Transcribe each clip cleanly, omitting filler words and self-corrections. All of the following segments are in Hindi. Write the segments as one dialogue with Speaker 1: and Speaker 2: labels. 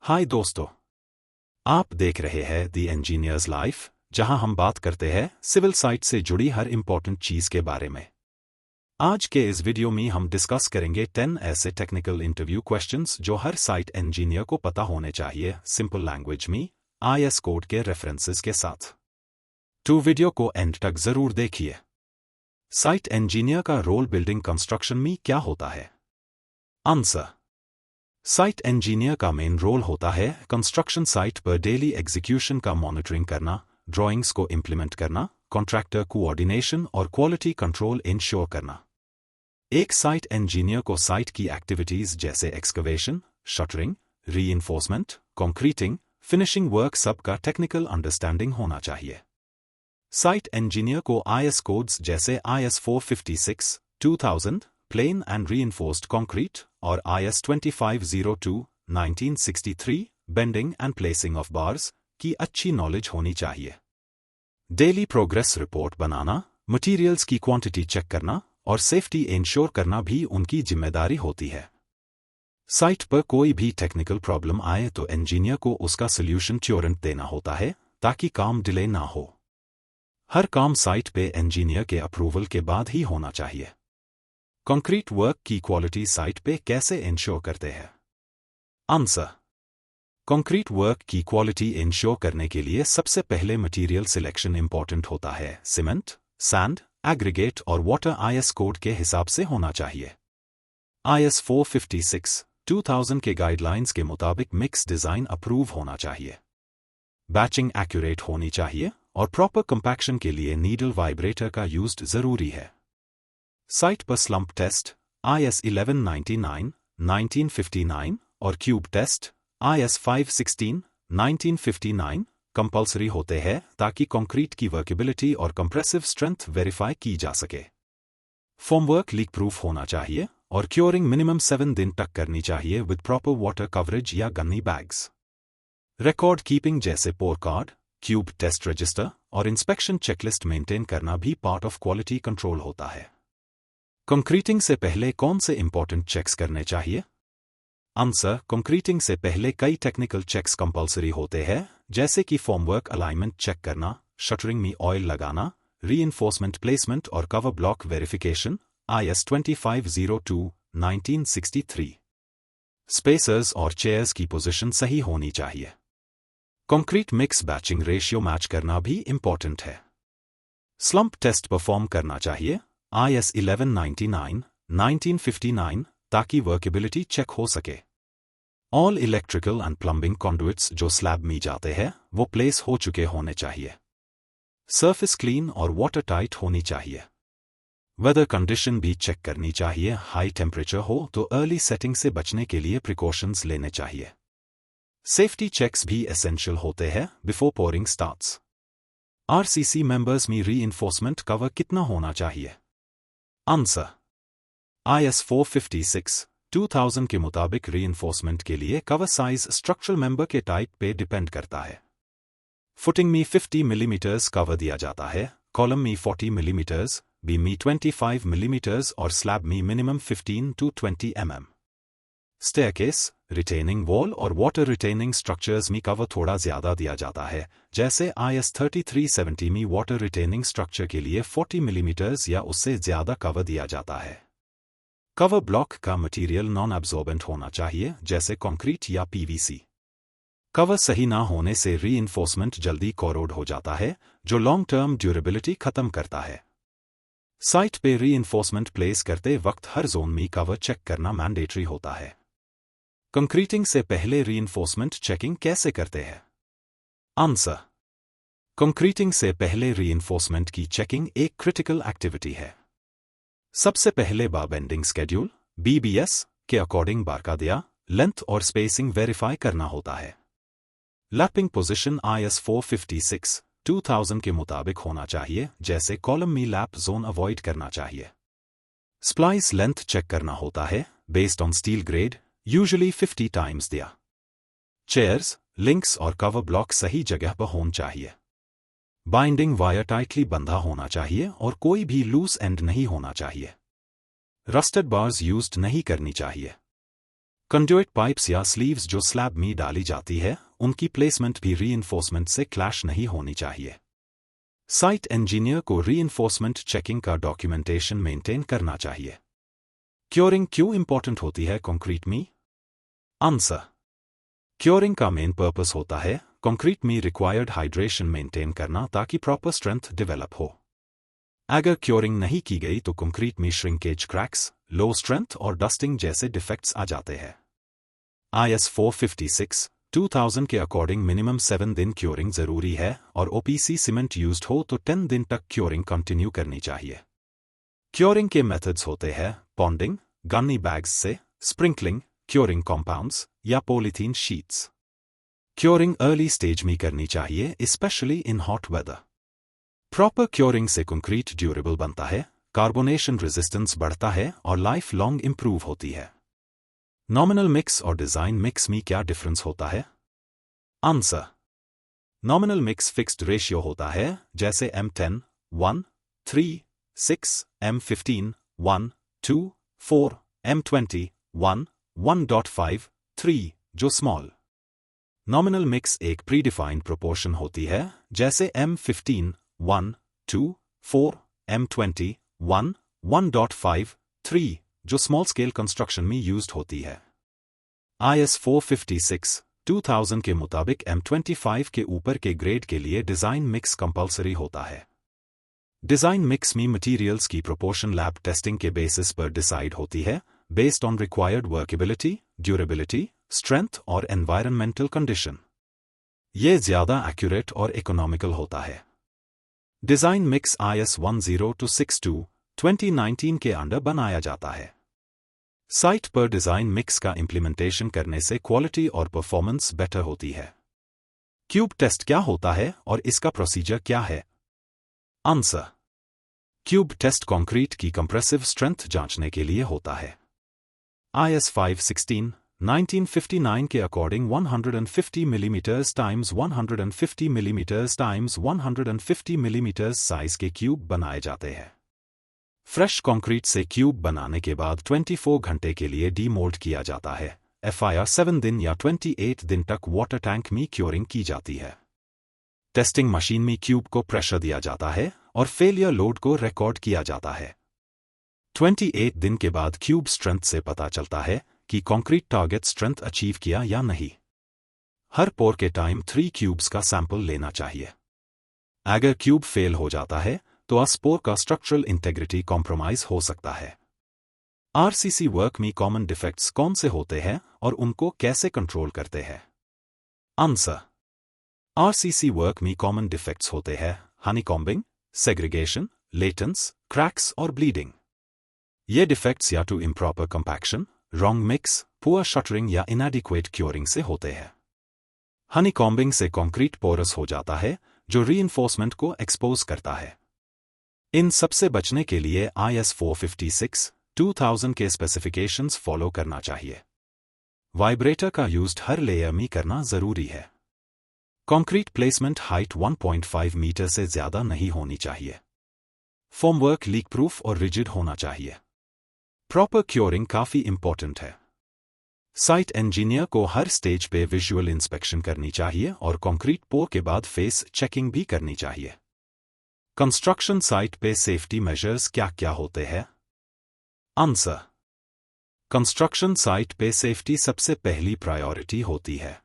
Speaker 1: हाय दोस्तों, आप देख रहे हैं द इंजीनियर्स लाइफ, जहां हम बात करते हैं सिविल साइट से जुड़ी हर इंपॉर्टेंट चीज के बारे में। आज के इस वीडियो में हम डिस्कस करेंगे 10 ऐसे टेक्निकल इंटरव्यू क्वेश्चंस जो हर साइट इंजीनियर को पता होने चाहिए, सिंपल लैंग्वेज में आईएस कोड के रेफरेंसेस के साथ। तो वीडियो को एंड तक जरूर देखिए। साइट इंजीनियर का रोल बिल्डिंग कंस्ट्रक्शन में क्या होता है? आंसर: साइट इंजीनियर का मेन रोल होता है कंस्ट्रक्शन साइट पर डेली एग्जीक्यूशन का मॉनिटरिंग करना, ड्राइंग्स को इंप्लीमेंट करना, कॉन्ट्रैक्टर कोऑर्डिनेशन और क्वालिटी कंट्रोल इंश्योर करना। एक साइट इंजीनियर को साइट की एक्टिविटीज जैसे excavation, shuttering, reinforcement, concreting, finishing work सब का टेक्निकल अंडरस्टैंडिंग होना चाहिए। साइट इंजीनियर को आईएस कोड्स जैसे IS 456, 2000, plain and reinforced concrete और IS 2502, 1963, bending and placing of bars की अच्छी नॉलेज होनी चाहिए। डेली प्रोग्रेस रिपोर्ट बनाना, मटेरियल्स की क्वांटिटी चेक करना और सेफ्टी इंश्योर करना भी उनकी जिम्मेदारी होती है। साइट पर कोई भी टेक्निकल प्रॉब्लम आए तो इंजीनियर को उसका सॉल्यूशन तुरंत देना होता है ताकि काम डिले ना हो। हर काम साइट पे इंजीनियर के अप्रूवल के बाद ही होना चाहिए। कंक्रीट वर्क की क्वालिटी साइट पे कैसे इंश्योर करते हैं? आंसर: कंक्रीट वर्क की क्वालिटी इंश्योर करने के लिए सबसे पहले मटेरियल सिलेक्शन इंपॉर्टेंट होता है। सीमेंट, सैंड, एग्रीगेट और वाटर आईएस कोड के हिसाब से होना चाहिए। IS 456, 2000 के गाइडलाइंस के मुताबिक मिक्स डिजाइन अप्रूव होना चाहिए। बैचिंग एक्यूरेट होनी चाहिए और प्रॉपर कंपैक्शन के लिए नीडल वाइब्रेटर का यूज्ड जरूरी है। साइट पर स्लंप टेस्ट IS 1199, 1959 और क्यूब टेस्ट IS 516, 1959 कंपल्सरी होते हैं ताकि कंक्रीट की वर्केबिलिटी और कंप्रेसिव स्ट्रेंथ वेरीफाई की जा सके। फॉर्मवर्क लीक प्रूफ होना चाहिए और क्योरिंग मिनिमम 7 दिन तक करनी चाहिए विद प्रॉपर वाटर कवरेज या गन्नी बैग्स। रिकॉर्ड कीपिंग जैसे पोर कार्ड, क्यूब टेस्ट रजिस्टर और इंस्पेक्शन चेकलिस्ट मेंटेन करना भी पार्ट ऑफ क्वालिटी कंट्रोल होता है। कंक्रीटिंग से पहले कौन से इंपॉर्टेंट चेक्स करने चाहिए? आंसर: कंक्रीटिंग से पहले कई टेक्निकल चेक्स कंपल्सरी होते हैं, जैसे कि फॉर्मवर्क अलाइनमेंट चेक करना, शटरिंग में ऑयल लगाना, रीइंफोर्समेंट प्लेसमेंट और cover block verification IS 2502, 1963। Spacers और चेयर्स की पोजीशन सही होनी चाहिए। Concrete mix batching ratio match करना भी इंपॉर्टेंट है। स्लंप टेस्ट परफॉर्म करना चाहिए IS 1199, 1959 ताकि वर्केबिलिटी चेक हो सके। ऑल इलेक्ट्रिकल एंड प्लम्बिंग कंडुइट्स जो स्लैब में जाते हैं वो प्लेस हो चुके होने चाहिए। सरफेस क्लीन और वाटर टाइट होनी चाहिए। वेदर कंडीशन भी चेक करनी चाहिए। हाई टेम्परेचर हो तो अर्ली सेटिंग से बचने के लिए प्रिकॉशंस लेने चाहिए। सेफ्टी चेक्स भी एसेंशियल होते हैं before pouring starts. RCC members में रीइंफोर्समेंट कवर कितना होना चाहिए? आंसर: IS 456, 2000 के मुताबिक रीइंफोर्समेंट के लिए कवर साइज स्ट्रक्चरल मेंबर के टाइप पे डिपेंड करता है। फुटिंग में 50 मिलीमीटर्स कवर दिया जाता है, कॉलम में 40 मिलीमीटर्स, बीम में 25 मिलीमीटर्स और स्लैब में minimum 15 to 20 mm। Staircase, retaining wall और वाटर रिटेनिंग स्ट्रक्चर्स में कवर थोड़ा ज्यादा दिया जाता है, जैसे IS 3370 में वाटर रिटेनिंग स्ट्रक्चर के लिए 40 मिलीमीटर्स या उससे ज्यादा कवर दिया जाता है। कवर ब्लॉक का मटेरियल नॉन एब्जॉर्बेंट होना चाहिए, जैसे कंक्रीट या PVC। कवर सही ना होने से रीइंफोर्समेंट जल्दी कोरोड हो जाता है, जो लॉन्ग टर्म ड्यूरेबिलिटी खत्म करता है। साइट पे रीइंफोर्समेंट प्लेस करते वक्त हर जोन में कवर चेक करना मैंडेटरी होता है। कंक्रीटिंग से पहले रीइंफोर्समेंट चेकिंग कैसे करते हैं? आंसर: कंक्रीटिंग से पहले रीइंफोर्समेंट की चेकिंग एक क्रिटिकल एक्टिविटी है। सबसे पहले बार बेंडिंग स्केड्यूल BBS के अकॉर्डिंग बार का दिया लेंथ और स्पेसिंग वेरीफाई करना होता है। लैपिंग पोजीशन IS 456, 2000 के मुताबिक होना चाहिए, जैसे कॉलम में लैप जोन अवॉइड करना चाहिए। स्प्लाइस लेंथ चेक करना होता है based on steel grade, usually 50 times दिया। चेयर्स, लिंक्स और कवर ब्लॉक सही जगह पर होना चाहिए। बाइंडिंग वायर टाइटली बंधा होना चाहिए और कोई भी लूज एंड नहीं होना चाहिए। रस्टेड बार्स यूज्ड नहीं करनी चाहिए। कंड्यूइट पाइप्स या स्लीव्स जो स्लैब में डाली जाती है, उनकी प्लेसमेंट भी रीइंफोर्समेंट से क्लैश नहीं होनी चाहिए। साइट इंजीनियर को रीइंफोर्समेंट चेकिंग का डॉक्यूमेंटेशन मेंटेन करना चाहिए। क्योरिंग क्यों इंपॉर्टेंट होती है कंक्रीट में? आंसर: क्योरिंग का मेन पर्पस होता है कंक्रीट में रिक्वायर्ड हाइड्रेशन मेंटेन करना ताकि प्रॉपर स्ट्रेंथ डेवलप हो। अगर क्योरिंग नहीं की गई तो कंक्रीट में श्रिंकेज, क्रैक्स, लो स्ट्रेंथ और डस्टिंग जैसे डिफेक्ट्स आ जाते हैं। IS 456, 2000 के अकॉर्डिंग मिनिमम 7 दिन क्योरिंग जरूरी है और OPC सीमेंट यूज्ड हो तो 10 दिन तक क्योरिंग कंटिन्यू करनी चाहिए। क्योरिंग के मेथड्स होते हैं पॉन्डिंग, गन्नी बैग्स से, स्प्रिंकलिंग, क्योरिंग कॉम्पाउंड्स या polythene sheets. Curing early stage में करनी चाहिए, specially in hot weather. Proper curing से कंक्रीट ड्यूरेबल बनता है, कार्बोनेशन रेजिस्टेंस बढ़ता है और लाइफ लॉन्ग इंप्रूव होती है। नॉमिनल मिक्स और डिजाइन मिक्स में क्या डिफरेंस होता है? Answer: nominal mix fixed ratio होता है, जैसे M10, 1, 3, 6, M15, 1, 2, 4, M20, 1, 1.5, 3, जो स्मॉल। नॉमिनल मिक्स एक प्रीडिफाइंड प्रोपोर्शन होती है, जैसे M15, 1, 2, 4, M20, 1, 1.5, 3, जो स्मॉल स्केल कंस्ट्रक्शन में यूज्ड होती है। IS 456, 2000 के मुताबिक M25 के ऊपर के ग्रेड के लिए डिजाइन मिक्स कंपल्सरी होता है। डिजाइन मिक्स में मटेरियल्स की प्रोपोर्शन लैब टेस्टिंग के बेसिस पर डिसाइड होती है, based on required workability, durability, strength और एनवायरनमेंटल कंडीशन। ये ज्यादा एक्यूरेट और इकोनॉमिकल होता है। डिजाइन मिक्स IS 10262, 2019 के अंडर बनाया जाता है। साइट पर डिजाइन मिक्स का इंप्लीमेंटेशन करने से क्वालिटी और परफॉर्मेंस बेटर होती है। क्यूब टेस्ट क्या होता है और इसका प्रोसीजर क्या है? आंसर: क्यूब टेस्ट कंक्रीट की कंप्रेसिव स्ट्रेंथ जांचने के लिए होता है। IS 516, 1959 के according 150 millimetres times 150 millimetres times 150 millimetres size के क्यूब बनाए जाते हैं। फ्रेश कंक्रीट से क्यूब बनाने के बाद 24 घंटे के लिए डीमोल्ड किया जाता है। FIR 7 दिन या 28 दिन तक वाटर टैंक में क्योरिंग की जाती है। टेस्टिंग मशीन में क्यूब को प्रेशर दिया जाता है और फेलियर लोड को रिकॉर्ड किया जाता है। 28 दिन के बाद क्यूब स्ट्रेंथ से पता चलता है कि कंक्रीट टारगेट स्ट्रेंथ अचीव किया या नहीं। हर पोर के टाइम 3 क्यूब्स का सैंपल लेना चाहिए। अगर क्यूब फेल हो जाता है तो अस्पोर का स्ट्रक्चरल इंटेग्रिटी कॉम्प्रोमाइज हो सकता है। RCC वर्क में कॉमन डिफेक्ट्स कौन से होते हैं और उनको कैसे कंट्रोल करते हैं? आंसर: RCC वर्क में कॉमन डिफेक्ट्स होते हैं हनीकॉम्बिंग, सेग्रीगेशन, लेटेंस, क्रैक्स और ब्लीडिंग। ये डिफेक्ट्स या तो improper compaction, wrong mix, poor shuttering या इनएडिक्वेट क्योरिंग से होते हैं। हनीकॉम्बिंग से कंक्रीट पोरस हो जाता है, जो रीइंफोर्समेंट को एक्सपोज करता है। इन सबसे बचने के लिए IS 456, 2000 के स्पेसिफिकेशंस फॉलो करना चाहिए। वाइब्रेटर का यूज्ड हर लेयर में करना जरूरी है। कंक्रीट प्लेसमेंट हाइट 1.5 मीटर से ज्यादा नहीं होनी चाहिए। फॉर्मवर्क लीक प्रूफ और रिजिड होना चाहिए। प्रॉपर क्योरिंग काफी इंपॉर्टेंट है। साइट इंजीनियर को हर स्टेज पे विजुअल इंस्पेक्शन करनी चाहिए और कंक्रीट पोर के बाद फेस चेकिंग भी करनी चाहिए। कंस्ट्रक्शन साइट पे सेफ्टी मेजर्स क्या क्या होते हैं? आंसर: कंस्ट्रक्शन साइट पे सेफ्टी सबसे पहली प्रायोरिटी होती है।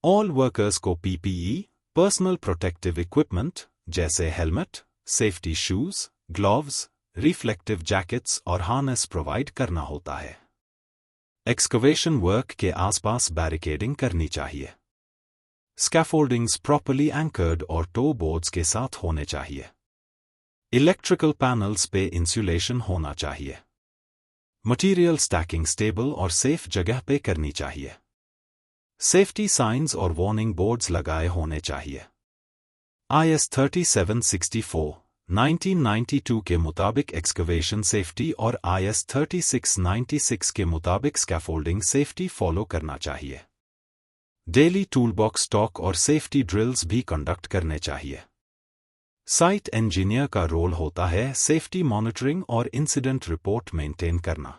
Speaker 1: ऑल वर्कर्स को PPE, पर्सनल प्रोटेक्टिव इक्विपमेंट जैसे helmet, safety shoes, gloves, reflective jackets और हार्नेस प्रोवाइड करना होता है। एक्सकवेशन वर्क के आसपास बैरिकेडिंग करनी चाहिए। स्कैफोल्डिंग्स प्रॉपर्ली एंकर्ड और टो बोर्ड्स के साथ होने चाहिए। इलेक्ट्रिकल पैनल्स पे इंसुलेशन होना चाहिए। मटेरियल स्टैकिंग स्टेबल और सेफ जगह पे करनी चाहिए। सेफ्टी साइंस और वार्निंग बोर्ड्स लगाए होने चाहिए। IS 3764, 1992 के मुताबिक एक्सकवेशन सेफ्टी और IS 3696 के मुताबिक स्कैफोल्डिंग सेफ्टी फॉलो करना चाहिए। डेली टूलबॉक्स टॉक और सेफ्टी ड्रिल्स भी कंडक्ट करने चाहिए। साइट इंजीनियर का रोल होता है सेफ्टी मॉनिटरिंग और इंसिडेंट रिपोर्ट मेंटेन करना।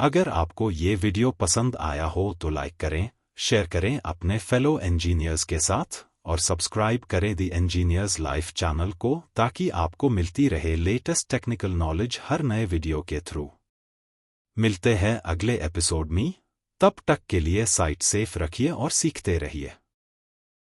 Speaker 1: अगर आपको ये वीडियो पसंद आया हो तो लाइक करें, शेयर करें अपने फेलो इंजीनियर्स के साथ और सब्सक्राइब करें द इंजीनियर्स लाइफ चैनल को ताकि आपको मिलती रहे लेटेस्ट टेक्निकल नॉलेज हर नए वीडियो के थ्रू। मिलते हैं अगले एपिसोड में, तब तक के लिए साइट सेफ रखिए और सीखते रहिए।